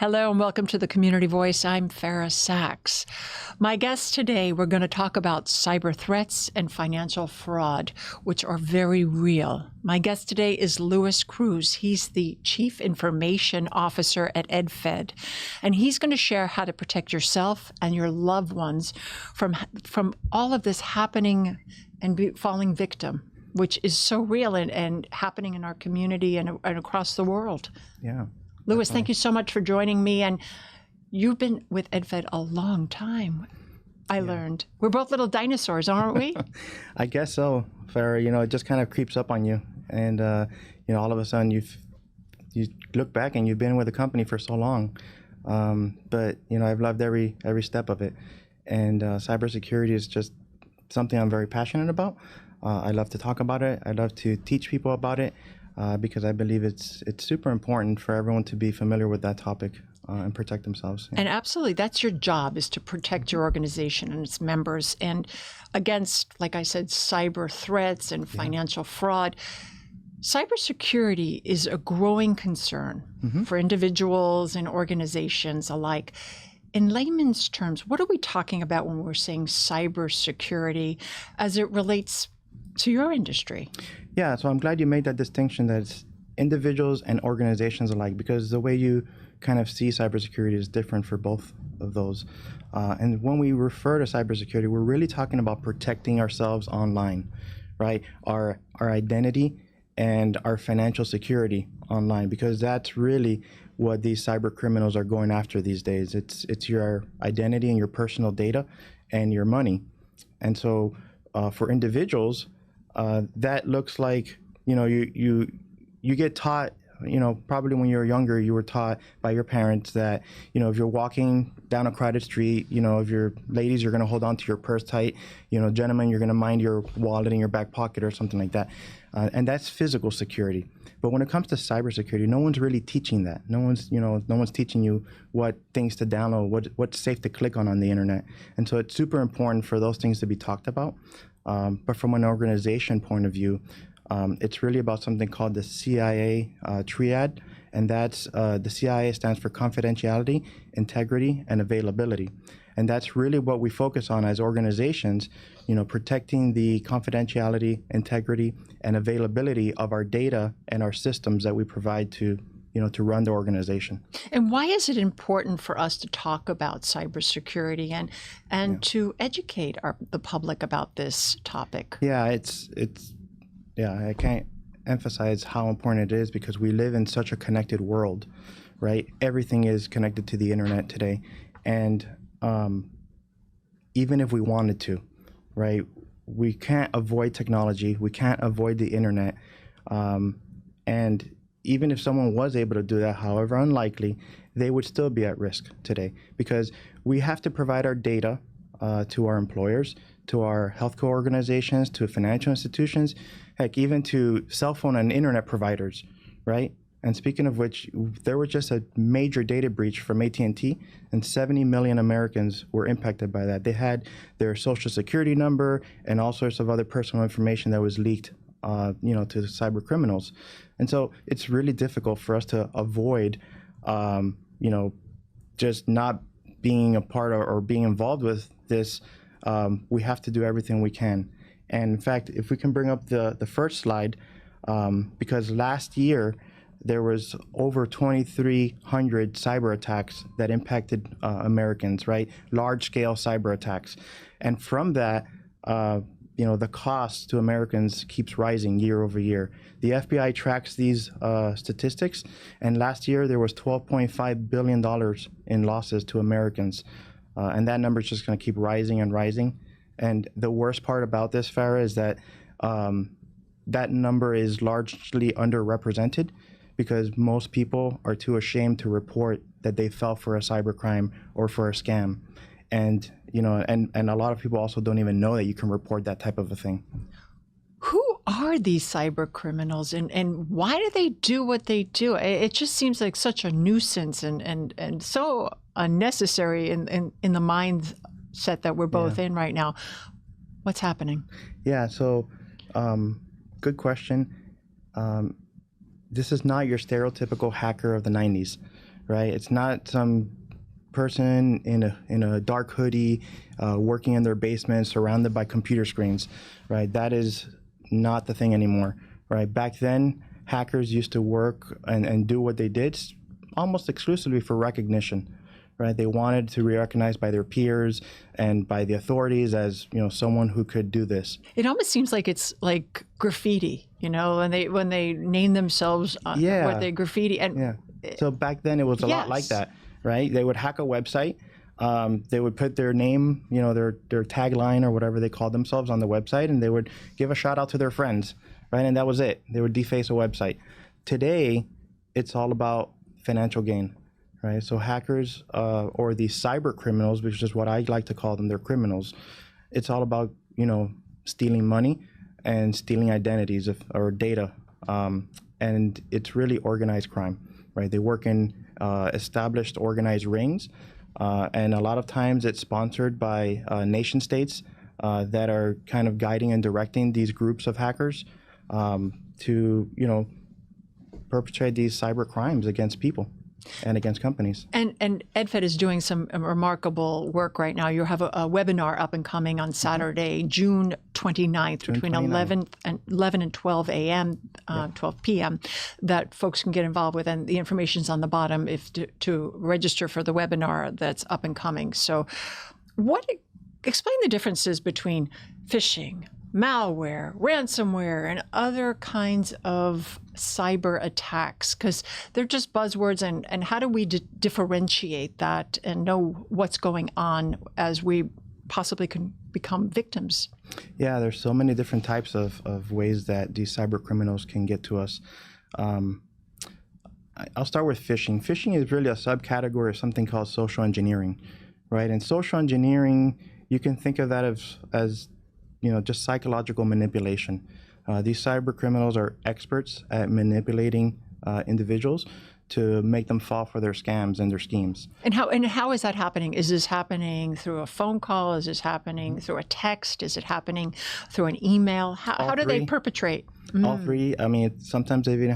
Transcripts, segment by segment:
Hello and welcome to the Community Voice. I'm Fara Sax. My guest today, we're going to talk about cyber threats and financial fraud, which are very real. My guest today is Luis Cruz. He's the Chief Information Officer at EdFed, and he's going to share how to protect yourself and your loved ones from all of this happening and falling victim, which is so real and happening in our community and across the world. Yeah. Luis, thank you so much for joining me. And you've been with EdFed a long time, I learned. We're both little dinosaurs, aren't we? I guess so, Farah. It just kind of creeps up on you. And, all of a sudden you look back and you've been with the company for so long. But I've loved every step of it. And cybersecurity is just something I'm very passionate about. I love to talk about it. I love to teach people about it. Because I believe it's super important for everyone to be familiar with that topic and protect themselves. And absolutely, that's your job, is to protect your organization and its members and against, like I said, cyber threats and financial fraud. Cybersecurity is a growing concern for individuals and organizations alike. In layman's terms, what are we talking about when we're saying cybersecurity as it relates to your industry? Yeah, so I'm glad you made that distinction that it's individuals and organizations alike, because the way you kind of see cybersecurity is different for both of those. And when we refer to cybersecurity, we're really talking about protecting ourselves online, right? Our identity and our financial security online, because that's really what these cyber criminals are going after these days. It's your identity and your personal data and your money. And so for individuals, that looks like, you get taught, probably when you were younger, you were taught by your parents that, if you're walking down a crowded street, if you're ladies, you're going to hold on to your purse tight, gentlemen, you're going to mind your wallet in your back pocket or something like that. And that's physical security. But when it comes to cybersecurity, no one's really teaching that. No one's teaching you what things to download, what's safe to click on the internet. And so it's super important for those things to be talked about. But from an organization point of view, it's really about something called the CIA triad, and that's the CIA stands for confidentiality, integrity, and availability. And that's really what we focus on as organizations, protecting the confidentiality, integrity, and availability of our data and our systems that we provide to run the organization. And why is it important for us to talk about cybersecurity and to educate the public about this topic? Yeah, I can't emphasize how important it is, because we live in such a connected world, right? Everything is connected to the internet today. And even if we wanted to, right, we can't avoid technology. We can't avoid the internet. And even if someone was able to do that, however unlikely, they would still be at risk today, because we have to provide our data to our employers, to our healthcare organizations, to financial institutions, heck, even to cell phone and internet providers, right? And speaking of which, there was just a major data breach from AT&T, and 70 million Americans were impacted by that. They had their social security number and all sorts of other personal information that was leaked to cyber criminals. And so it's really difficult for us to avoid, just not being a part or being involved with this. We have to do everything we can. And in fact, if we can bring up the first slide, because last year there was over 2,300 cyber attacks that impacted Americans, right? Large-scale cyber attacks. And from that, the cost to Americans keeps rising year over year. The FBI tracks these statistics, and last year there was $12.5 billion in losses to Americans. And that number is just going to keep rising and rising. And the worst part about this, Farah, is that that number is largely underrepresented, because most people are too ashamed to report that they fell for a cybercrime or for a scam. And and a lot of people also don't even know that you can report that type of a thing. Who are these cyber criminals, and why do they do what they do? It just seems like such a nuisance and so unnecessary in the mindset that we're both in right now. What's happening? Yeah, so good question. This is not your stereotypical hacker of the 90s, right? It's not some person in a dark hoodie working in their basement surrounded by computer screens, right? That is not the thing anymore, right? Back then, hackers used to work and do what they did almost exclusively for recognition, right? They wanted to be recognized by their peers and by the authorities as, someone who could do this. It almost seems like it's like graffiti, when they name themselves what they graffiti. And yeah. So back then it was a lot like that, right? They would hack a website. They would put their name, their tagline or whatever they called themselves on the website, and they would give a shout out to their friends, right? And that was it. They would deface a website. Today, it's all about financial gain, right? So hackers or the cyber criminals, which is what I like to call them, they're criminals. It's all about, stealing money and stealing identities or data. And it's really organized crime, right? They work in established organized rings. And a lot of times it's sponsored by nation states that are kind of guiding and directing these groups of hackers to, perpetrate these cyber crimes against people and against companies. And EdFed is doing some remarkable work right now. You have a webinar up and coming on Saturday, June 29th, between 11 and 12 a.m., 12 p.m., that folks can get involved with. And the information's on the bottom to register for the webinar that's up and coming. So explain the differences between phishing, malware, ransomware, and other kinds of cyber attacks, because they're just buzzwords. And how do we differentiate that and know what's going on as we possibly can become victims? Yeah, there's so many different types of ways that these cyber criminals can get to us. I'll start with phishing. Phishing is really a subcategory of something called social engineering, right? And social engineering, you can think of that as just psychological manipulation. These cyber criminals are experts at manipulating individuals to make them fall for their scams and their schemes. And how is that happening? Is this happening through a phone call? Is this happening through a text? Is it happening through an email? How do they perpetrate? All three. I mean, sometimes it even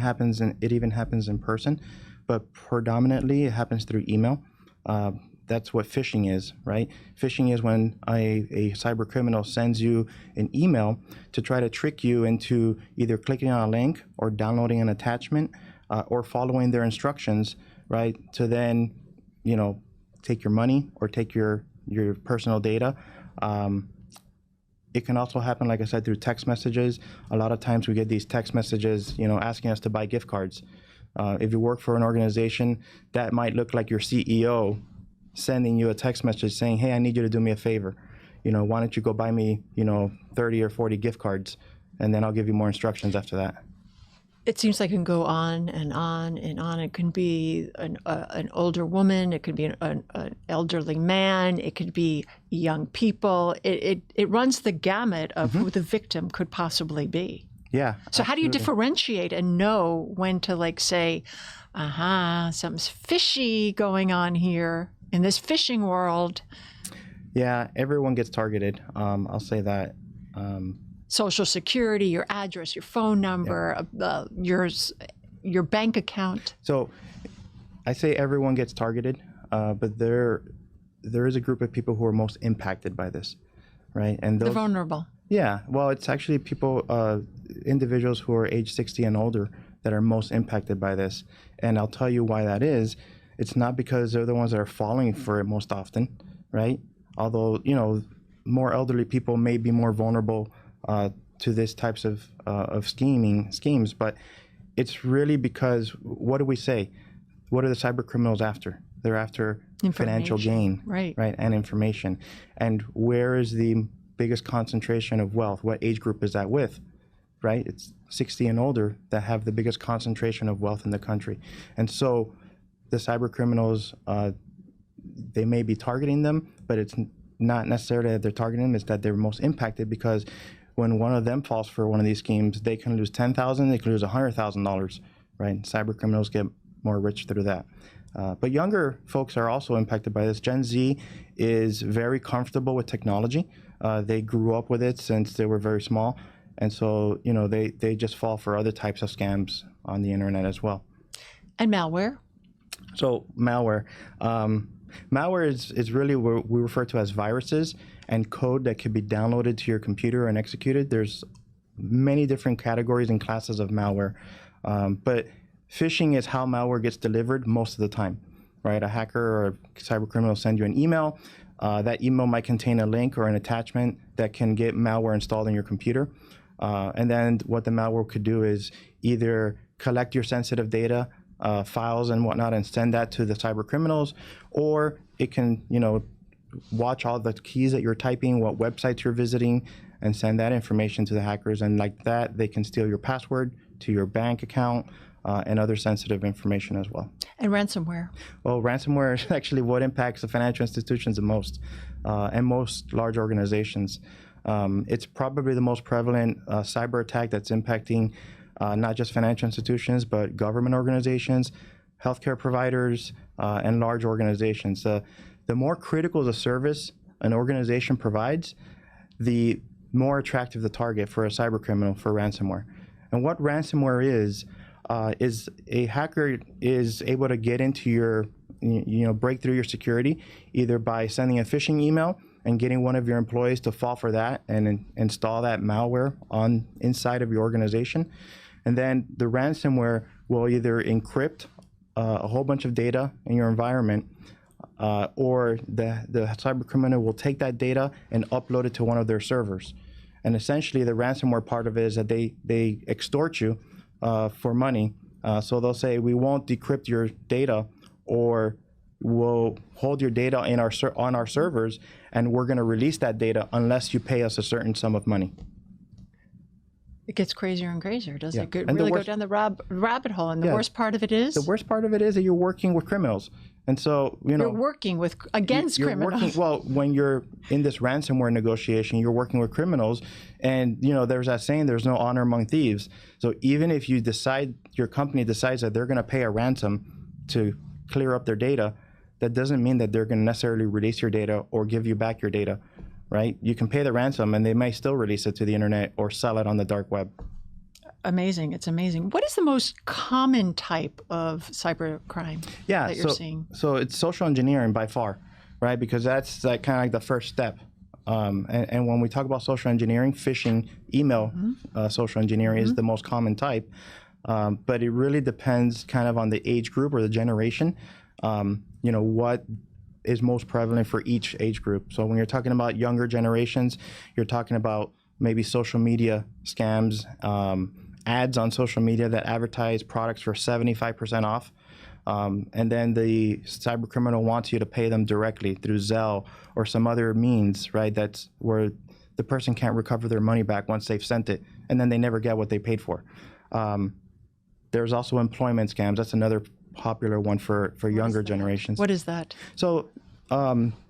happens in person, but predominantly it happens through email. That's what phishing is, right? Phishing is when a cyber criminal sends you an email to try to trick you into either clicking on a link or downloading an attachment or following their instructions, right? To then, take your money or take your personal data. It can also happen, like I said, through text messages. A lot of times we get these text messages, asking us to buy gift cards. If you work for an organization, that might look like your CEO sending you a text message saying, hey, I need you to do me a favor. Why don't you go buy me, 30 or 40 gift cards, and then I'll give you more instructions after that. It seems like it can go on and on and on. It can be an older woman. It could be an elderly man. It could be young people. It runs the gamut of who the victim could possibly be. Yeah. So how do you differentiate and know when to say, something's fishy going on here in this phishing world? Yeah, everyone gets targeted. I'll say that. Social security, your address, your phone number, your bank account. So I say everyone gets targeted, but there is a group of people who are most impacted by this, right? And they're vulnerable. Yeah, well, it's actually individuals who are age 60 and older that are most impacted by this. And I'll tell you why that is. It's not because they're the ones that are falling for it most often, right? Although, more elderly people may be more vulnerable to this types of schemes, but it's really because, what do we say? What are the cyber criminals after? They're after financial gain, right, and information. And where is the biggest concentration of wealth? What age group is that with, right? It's 60 and older that have the biggest concentration of wealth in the country. And so the cyber criminals, they may be targeting them, but it's not necessarily that they're targeting them, it's that they're most impacted, because when one of them falls for one of these schemes, they can lose $10,000, they can lose $100,000, right? Cyber criminals get more rich through that. But younger folks are also impacted by this. Gen Z is very comfortable with technology. They grew up with it since they were very small. And so, they just fall for other types of scams on the internet as well. And malware? So malware. Malware is really what we refer to as viruses and code that can be downloaded to your computer and executed. There's many different categories and classes of malware. But phishing is how malware gets delivered most of the time, right? A hacker or a cyber criminal send you an email. That email might contain a link or an attachment that can get malware installed in your computer. And then what the malware could do is either collect your sensitive data, files and whatnot, and send that to the cyber criminals, or it can, watch all the keys that you're typing, what websites you're visiting, and send that information to the hackers. And like that, they can steal your password to your bank account and other sensitive information as well. And ransomware? Well, ransomware is actually what impacts the financial institutions the most, and most large organizations. It's probably the most prevalent cyber attack that's impacting not just financial institutions, but government organizations, healthcare providers, and large organizations. The more critical the service an organization provides, the more attractive the target for a cyber criminal for ransomware. And what ransomware is a hacker is able to get into your, break through your security, either by sending a phishing email and getting one of your employees to fall for that and install that malware inside of your organization. And then the ransomware will either encrypt a whole bunch of data in your environment, or the cyber criminal will take that data and upload it to one of their servers. And essentially, the ransomware part of it is that they extort you for money. So they'll say, we won't decrypt your data, or we'll hold your data on our servers, and we're going to release that data unless you pay us a certain sum of money. It gets crazier and crazier, doesn't it? And really go down the rabbit hole. And the worst part of it is? The worst part of it is that you're working with criminals. And so, you're working against criminals. Well, when you're in this ransomware negotiation, you're working with criminals. And, there's that saying, there's no honor among thieves. So even if your company decides that they're going to pay a ransom to clear up their data, that doesn't mean that they're going to necessarily release your data or give you back your data. Right? You can pay the ransom and they may still release it to the internet or sell it on the dark web. Amazing. It's amazing. What is the most common type of cyber crime that you're seeing? So it's social engineering by far, right? Because that's kind of like the first step. And when we talk about social engineering, phishing, email social engineering is the most common type. But it really depends kind of on the age group or the generation. What is most prevalent for each age group. So when you're talking about younger generations, you're talking about maybe social media scams, ads on social media that advertise products for 75% off. And then the cyber criminal wants you to pay them directly through Zelle or some other means, right? That's where the person can't recover their money back once they've sent it, and then they never get what they paid for. There's also employment scams. That's another popular one for younger generations. What is that? So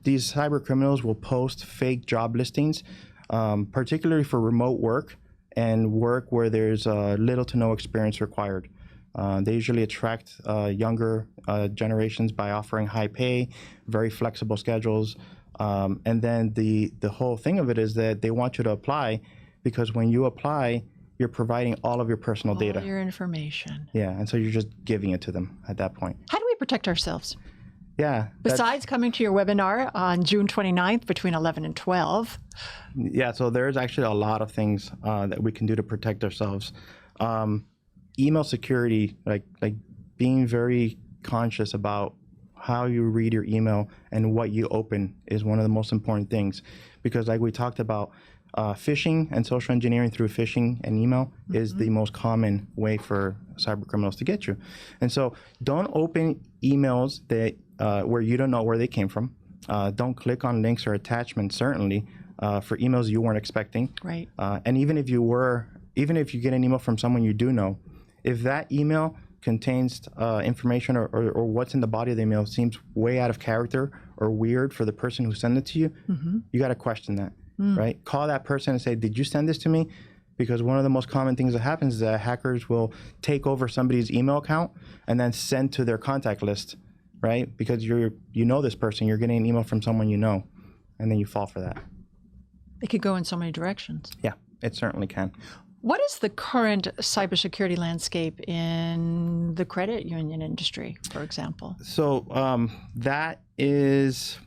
these cyber criminals will post fake job listings, particularly for remote work and work where there's little to no experience required. They usually attract younger generations by offering high pay, very flexible schedules. And then the whole thing of it is that they want you to apply, because when you apply, you're providing all of your personal data. All your information. Yeah, and so you're just giving it to them at that point. How do we protect ourselves? Yeah. Besides coming to your webinar on June 29th between 11 and 12. Yeah, so there's actually a lot of things that we can do to protect ourselves. Email security, like being very conscious about how you read your email and what you open is one of the most important things. Because like we talked about, phishing and social engineering through phishing and email is the most common way for cyber criminals to get you. And so don't open emails that where you don't know where they came from. Don't click on links or attachments, certainly, for emails you weren't expecting. Right. And even if you get an email from someone you do know, if that email contains information or what's in the body of the email seems way out of character or weird for the person who sent it to you, you got to question that. Right? Call that person and say, did you send this to me? Because one of the most common things that happens is that hackers will take over somebody's email account and then send to their contact list, right? Because you know this person, you're getting an email from someone you know, and then you fall for that. It could go in so many directions. Yeah, it certainly can. What is the current cybersecurity landscape in the credit union industry, for example? So that is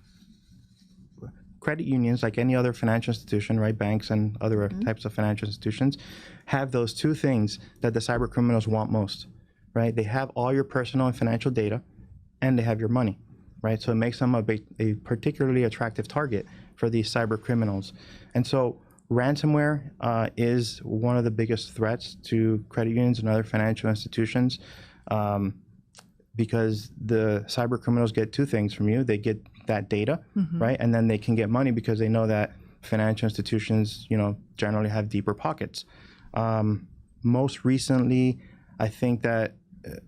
credit unions, like any other financial institution, right? Banks and other types of financial institutions have those two things that the cyber criminals want most, right? They have all your personal and financial data, and they have your money, right? So it makes them a particularly attractive target for these cyber criminals. And so ransomware is one of the biggest threats to credit unions and other financial institutions, because the cyber criminals get two things from you. They get that data, right? And then they can get money because they know that financial institutions, generally have deeper pockets. Most recently, I think that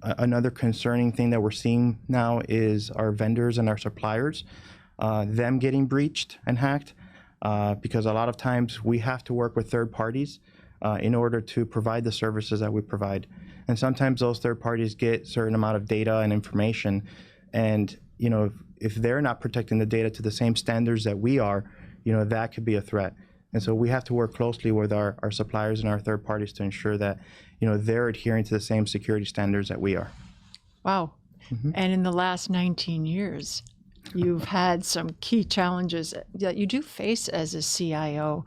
another concerning thing that we're seeing now is our vendors and our suppliers, them getting breached and hacked, because a lot of times we have to work with third parties in order to provide the services that we provide. And sometimes those third parties get a certain amount of data and information, and if they're not protecting the data to the same standards that we are, that could be a threat. And so we have to work closely with our suppliers and our third parties to ensure that they're adhering to the same security standards that we are. Wow. And in the last 19 years, you've had some key challenges that you do face as a CIO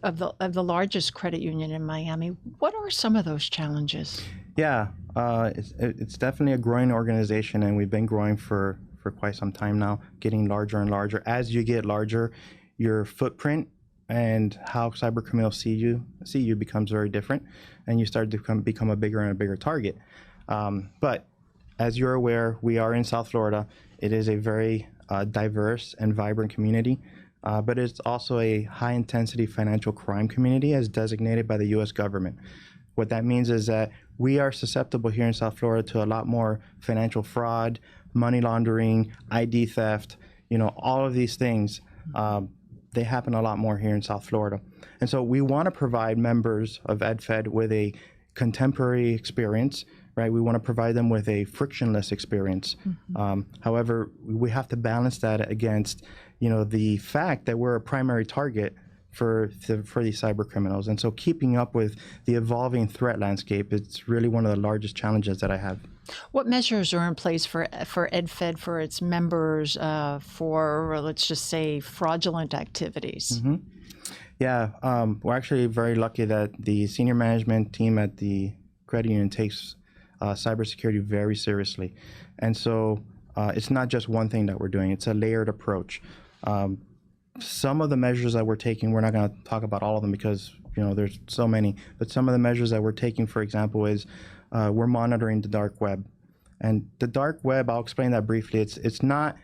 of the largest credit union in Miami. What are some of those challenges? Yeah, it's definitely a growing organization, and we've been growing for quite some time now, getting larger and larger. As you get larger, your footprint and how cyber criminals see you becomes very different, and you start to become a bigger and a bigger target. But as you're aware, we are in South Florida. It is a very diverse and vibrant community, but it's also a high-intensity financial crime community as designated by the U.S. government. What that means is that we are susceptible here in South Florida to a lot more financial fraud, money laundering, ID theft, all of these things. They happen a lot more here in South Florida. And so we want to provide members of EdFed with a contemporary experience, right? We want to provide them with a frictionless experience. However, we have to balance that against, the fact that we're a primary target for these cyber criminals. And so keeping up with the evolving threat landscape, it's really one of the largest challenges that I have. What measures are in place for EdFed, for its members, for, let's just say, fraudulent activities? Yeah, we're actually very lucky that the senior management team at the credit union takes cybersecurity very seriously. And so it's not just one thing that we're doing, it's a layered approach. Some of the measures that we're taking, we're not going to talk about all of them because there's so many, but some of the measures that we're taking, for example, is we're monitoring the dark web. And the dark web, I'll explain that briefly. It's not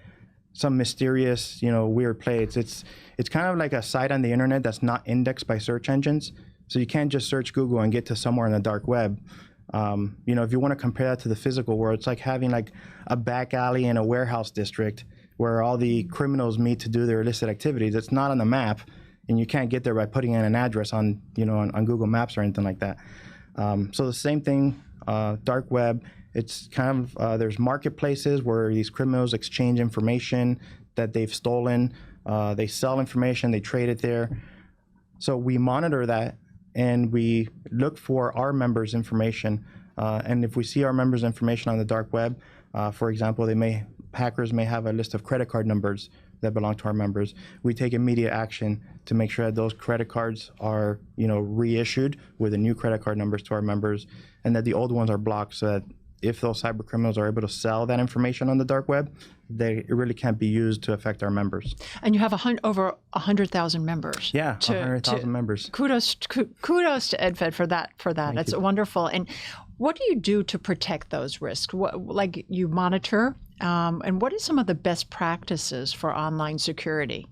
some mysterious, weird place. It's kind of like a site on the internet that's not indexed by search engines. So you can't just search Google and get to somewhere in the dark web. If you want to compare that to the physical world, it's like having like a back alley in a warehouse district where all the criminals meet to do their illicit activities. It's not on the map, and you can't get there by putting in an address on Google Maps or anything like that. So the same thing, dark web. It's kind of there's marketplaces where these criminals exchange information that they've stolen. They sell information, they trade it there. So we monitor that, and we look for our members' information. And if we see our members' information on the dark web, for example, hackers may have a list of credit card numbers that belong to our members. We take immediate action to make sure that those credit cards are, reissued with the new credit card numbers to our members, and that the old ones are blocked, so that if those cyber criminals are able to sell that information on the dark web, it really can't be used to affect our members. And you have over 100,000 members. Yeah, 100,000 members. Kudos to EdFed for that. That's wonderful. And what do you do to protect those risks? Like you monitor, and what are some of the best practices for online security?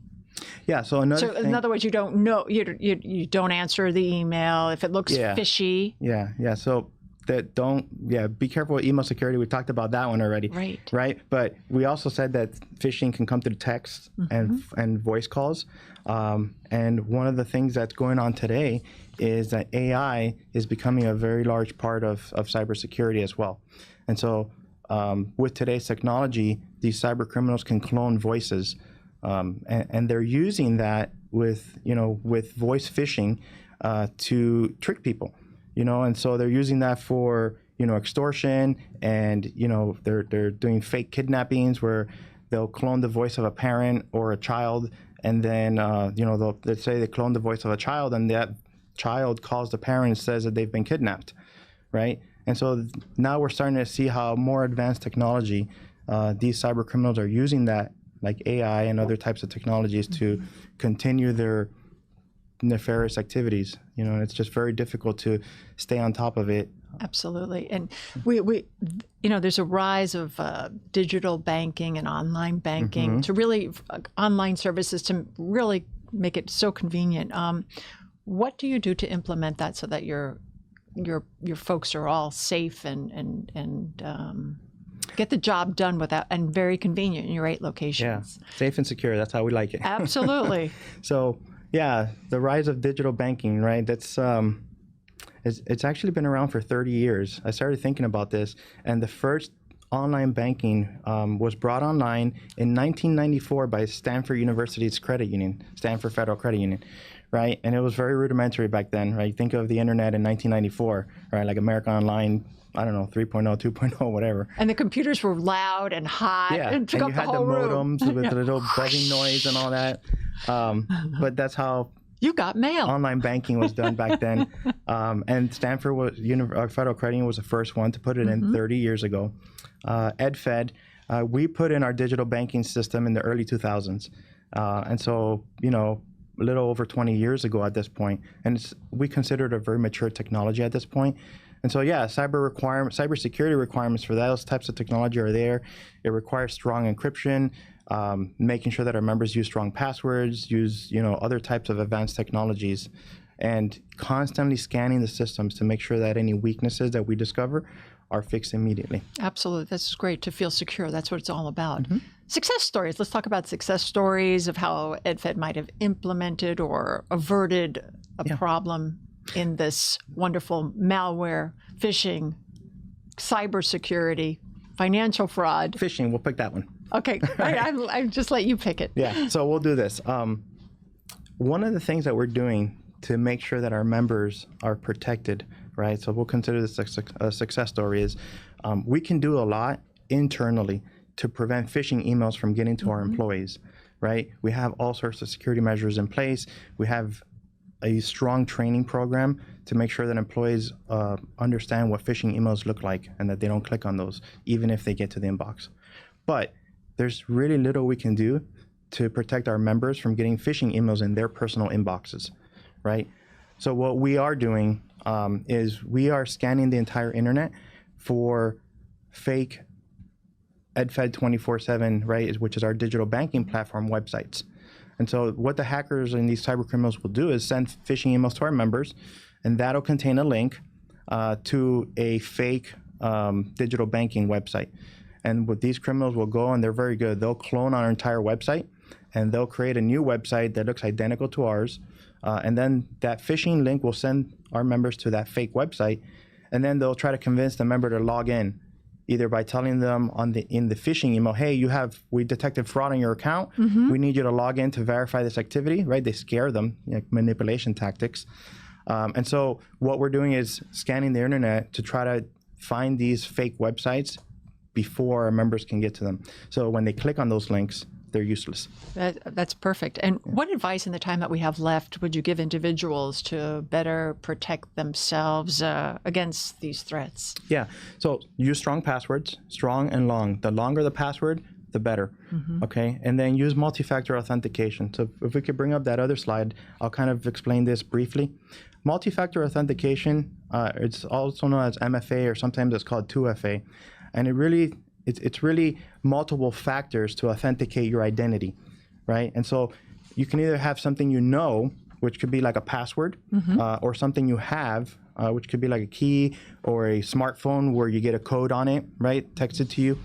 Yeah. So in other words, you don't know, you don't answer the email if it looks fishy. Yeah. So be careful with email security. We talked about that one already. Right. But we also said that phishing can come through text and voice calls. And one of the things that's going on today is that AI is becoming a very large part of cybersecurity as well. And so with today's technology, these cyber criminals can clone voices, and they're using that with voice phishing to trick people, and so they're using that for, extortion, and, they're doing fake kidnappings where they'll clone the voice of a parent or a child, and then, let's say they clone the voice of a child, and that child calls the parent and says that they've been kidnapped, right? And so now we're starting to see how more advanced technology, these cyber criminals are using that, like AI and other types of technologies, to continue their nefarious activities, and it's just very difficult to stay on top of it. Absolutely. And we there's a rise of digital banking and online banking to really online services to really make it so convenient. What do you do to implement that so that your folks are all safe and get the job done without, and very convenient in your 8 locations? Yeah, safe and secure. That's how we like it. Absolutely. So yeah, the rise of digital banking, right? That's it's actually been around for 30 years. I started thinking about this, and the first online banking was brought online in 1994 by Stanford University's credit union, Stanford Federal Credit Union, right? And it was very rudimentary back then, right? Think of the internet in 1994, right? Like America Online, I don't know, 3.0, 2.0, whatever. And the computers were loud and hot and took up the whole room. And you had the modems with the little buzzing noise and all that. But that's how you got mail. Online banking was done back then. And Stanford Federal Credit Union was the first one to put it in 30 years ago. EdFed, we put in our digital banking system in the early 2000s. And so, a little over 20 years ago at this point. And we consider it a very mature technology at this point. And so, yeah, cybersecurity requirements for those types of technology are there. It requires strong encryption, making sure that our members use strong passwords, use other types of advanced technologies, and constantly scanning the systems to make sure that any weaknesses that we discover are fixed immediately. Absolutely. That's great, to feel secure. That's what it's all about. Success stories. Let's talk about success stories of how EdFed might have implemented or averted a problem in this wonderful malware, phishing, cybersecurity, financial fraud. Phishing, we'll pick that one. Okay, I just let you pick it. Yeah, so we'll do this. One of the things that we're doing to make sure that our members are protected, right? So we'll consider this a success story, is we can do a lot internally to prevent phishing emails from getting to our employees, right? We have all sorts of security measures in place. We have a strong training program to make sure that employees understand what phishing emails look like and that they don't click on those, even if they get to the inbox. But there's really little we can do to protect our members from getting phishing emails in their personal inboxes, right? So what we are doing is we are scanning the entire internet for fake EdFed 24/7, right, which is our digital banking platform websites. And so what the hackers and these cyber criminals will do is send phishing emails to our members, and that'll contain a link to a fake digital banking website. And what these criminals will go, and they're very good, they'll clone our entire website, and they'll create a new website that looks identical to ours. And then that phishing link will send our members to that fake website, and then they'll try to convince the member to log in, either by telling them in the phishing email, hey, we detected fraud on your account. We need you to log in to verify this activity, right? They scare them, manipulation tactics. And so what we're doing is scanning the internet to try to find these fake websites before our members can get to them. So when they click on those links, they're useless. That's perfect. And what advice in the time that we have left would you give individuals to better protect themselves against these threats? Yeah, so use strong passwords, strong and long. The longer the password, the better, okay? And then use multi-factor authentication. So if we could bring up that other slide, I'll kind of explain this briefly. Multi-factor authentication, it's also known as MFA, or sometimes it's called 2FA. And it's really multiple factors to authenticate your identity, right? And so you can either have something which could be like a password, or something you have, which could be like a key or a smartphone where you get a code on it, right, texted to you,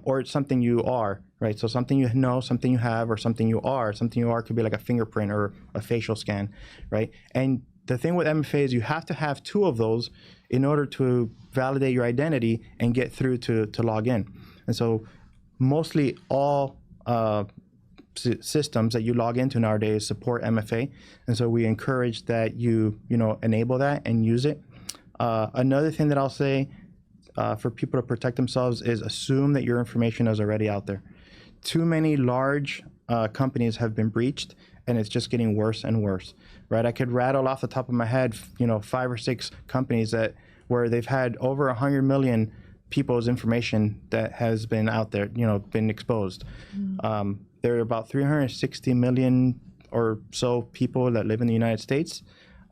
or it's something you are, right? So something you know, something you have, or something you are. Something you are could be like a fingerprint or a facial scan, right? And the thing with MFA is you have to have 2 of those in order to validate your identity and get through to log in. And so mostly all systems that you log into nowadays support MFA, and so we encourage that you enable that and use it. Another thing that I'll say for people to protect themselves is assume that your information is already out there. Too many large companies have been breached, and it's just getting worse and worse, right? I could rattle off the top of my head, 5 or 6 companies where they've had over 100 million people's information that has been out there, been exposed. There are about 360 million or so people that live in the United States.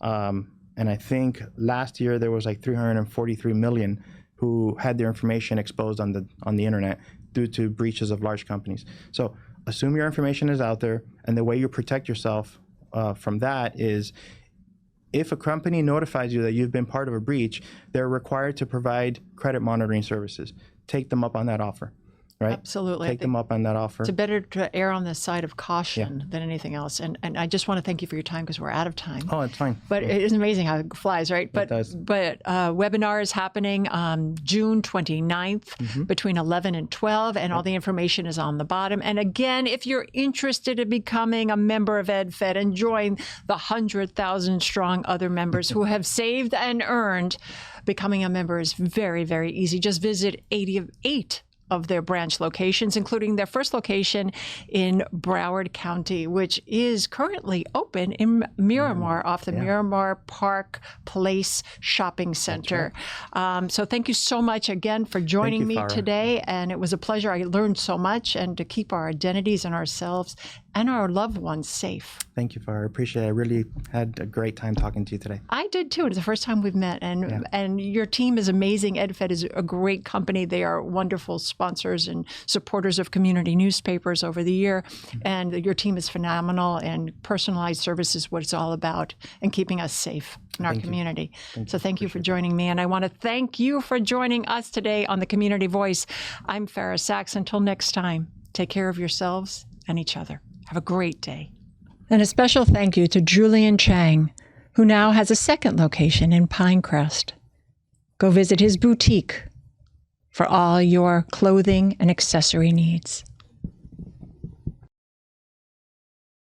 And I think last year there was like 343 million who had their information exposed on the internet due to breaches of large companies. So assume your information is out there, and the way you protect yourself from that is if a company notifies you that you've been part of a breach, they're required to provide credit monitoring services. Take them up on that offer, right? Absolutely. Take them up on that offer. It's better to err on the side of caution than anything else. And I just want to thank you for your time because we're out of time. Oh, it's fine. But it is amazing how it flies, right? But, it does. But webinar is happening on June 29th between 11 and 12, and all the information is on the bottom. And again, if you're interested in becoming a member of EdFed and join the 100,000 strong other members who have saved and earned, becoming a member is very, very easy. Just visit 88 of their branch locations, including their first location in Broward County, which is currently open in Miramar, off the Miramar Park Place Shopping Center. Right. So thank you so much again for joining me today. And it was a pleasure. I learned so much, and to keep our identities and ourselves and our loved ones safe. Thank you, Fara. I appreciate it. I really had a great time talking to you today. I did too. It's the first time we've met, and your team is amazing. EdFed is a great company. They are wonderful sponsors and supporters of community newspapers over the year, and your team is phenomenal, and personalized service is what it's all about, and keeping us safe in our community. So thank you for joining me, and I want to thank you for joining us today on The Community Voice. I'm Fara Sax. Until next time, take care of yourselves and each other. Have a great day. And a special thank you to Julian Chang, who now has a second location in Pinecrest. Go visit his boutique for all your clothing and accessory needs.